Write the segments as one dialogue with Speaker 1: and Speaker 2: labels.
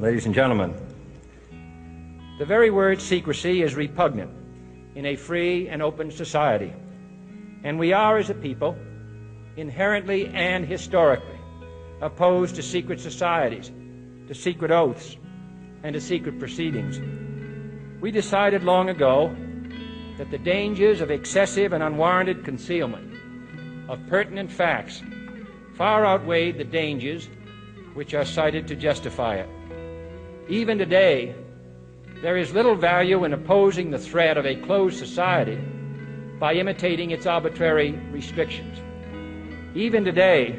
Speaker 1: ladies and gentlemen. The very word secrecy is repugnant in a free and open society, and we are, as a people, inherently and historically opposed to secret societies, to secret oaths, and to secret proceedings. We decided long ago that the dangers of excessive and unwarranted concealment of pertinent facts far outweighed the dangers which are cited to justify it. Even today, there is little value in opposing the threat of a closed society by imitating its arbitrary restrictions. Even today,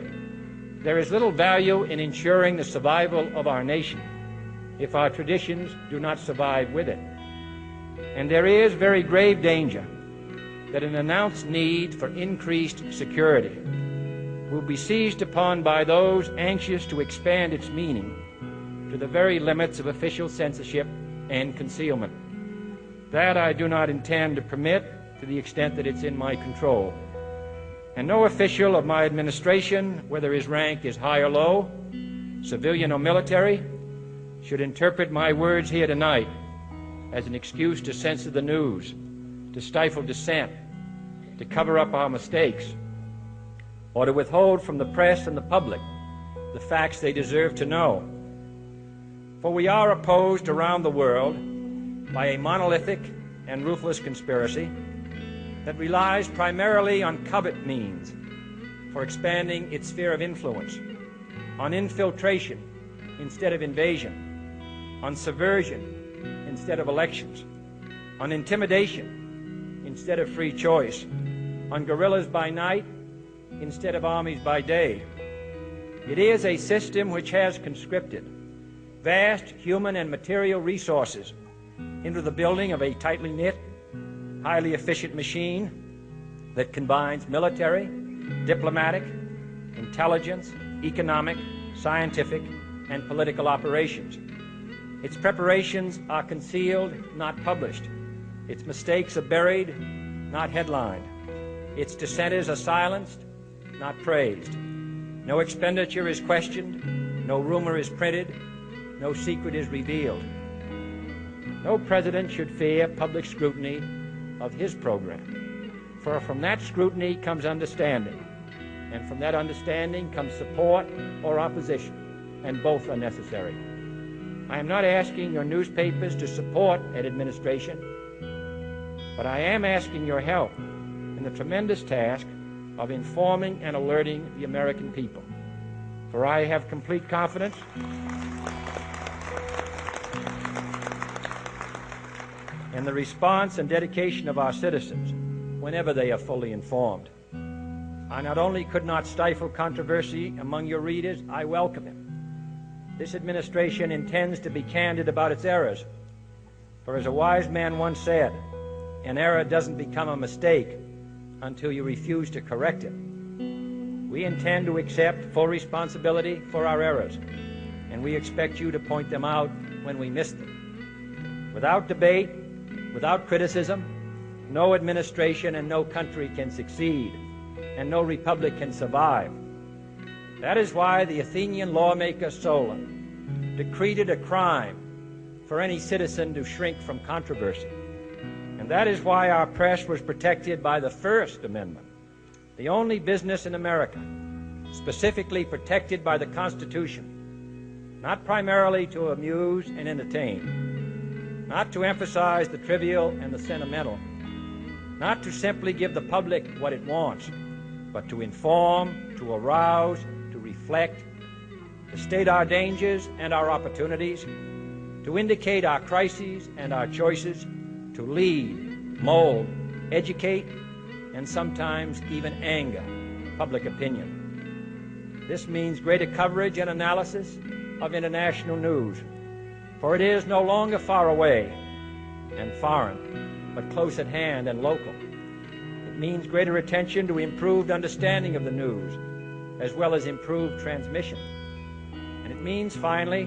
Speaker 1: there is little value in ensuring the survival of our nation if our traditions do not survive with it. And there is very grave danger that an announced need for increased security will be seized upon by those anxious to expand its meaning to the very limits of official censorship and concealment. That I do not intend to permit to the extent that it's in my control. And no official of my administration, whether his rank is high or low, civilian or military, should interpret my words here tonight as an excuse to censor the news, to stifle dissent, to cover up our mistakes, or to withhold from the press and the public the facts they deserve to know. For we are opposed around the world by a monolithic and ruthless conspiracy that relies primarily on covert means for expanding its sphere of influence, on infiltration instead of invasion, on subversion instead of elections, on intimidation instead of free choice, on guerrillas by night instead of armies by day. It is a system which has conscripted vast human and material resources into the building of a tightly knit, highly efficient machine that combines military, diplomatic, intelligence, economic, scientific, and political operations. Its preparations are concealed, not published. Its mistakes are buried, not headlined. Its dissenters are silenced, not praised. No expenditure is questioned, no rumor is printed, no secret is revealed. No president should fear public scrutiny of his program, for from that scrutiny comes understanding, and from that understanding comes support or opposition, and both are necessary. I am not asking your newspapers to support an administration, but I am asking your help in the tremendous task of informing and alerting the American people. For I have complete confidence in the response and dedication of our citizens whenever they are fully informed. I not only could not stifle controversy among your readers, I welcome it. This administration intends to be candid about its errors. For as a wise man once said, an error doesn't become a mistake until you refuse to correct it. We intend to accept full responsibility for our errors, and we expect you to point them out when we miss them. Without debate, without criticism, no administration and no country can succeed, and no republic can survive. That is why the Athenian lawmaker Solon decreed it a crime for any citizen to shrink from controversy. And that is why our press was protected by the First Amendment, the only business in America specifically protected by the Constitution, not primarily to amuse and entertain, not to emphasize the trivial and the sentimental, not to simply give the public what it wants, but to inform, to arouse, to reflect, to state our dangers and our opportunities, to indicate our crises and our choices, to lead, mold, educate, and sometimes even anger public opinion. This means greater coverage and analysis of international news, for it is no longer far away and foreign, but close at hand and local. It means greater attention to improved understanding of the news, as well as improved transmission. And it means, finally,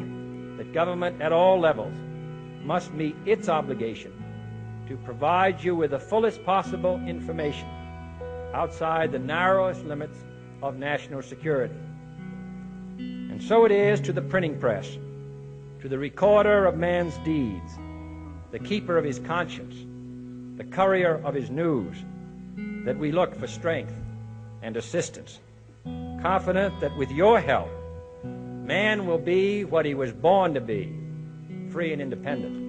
Speaker 1: that government at all levels must meet its obligation to provide you with the fullest possible information outside the narrowest limits of national security. And so it is to the printing press, to the recorder of man's deeds, the keeper of his conscience, the courier of his news, that we look for strength and assistance, confident that with your help, man will be what he was born to be, free and independent.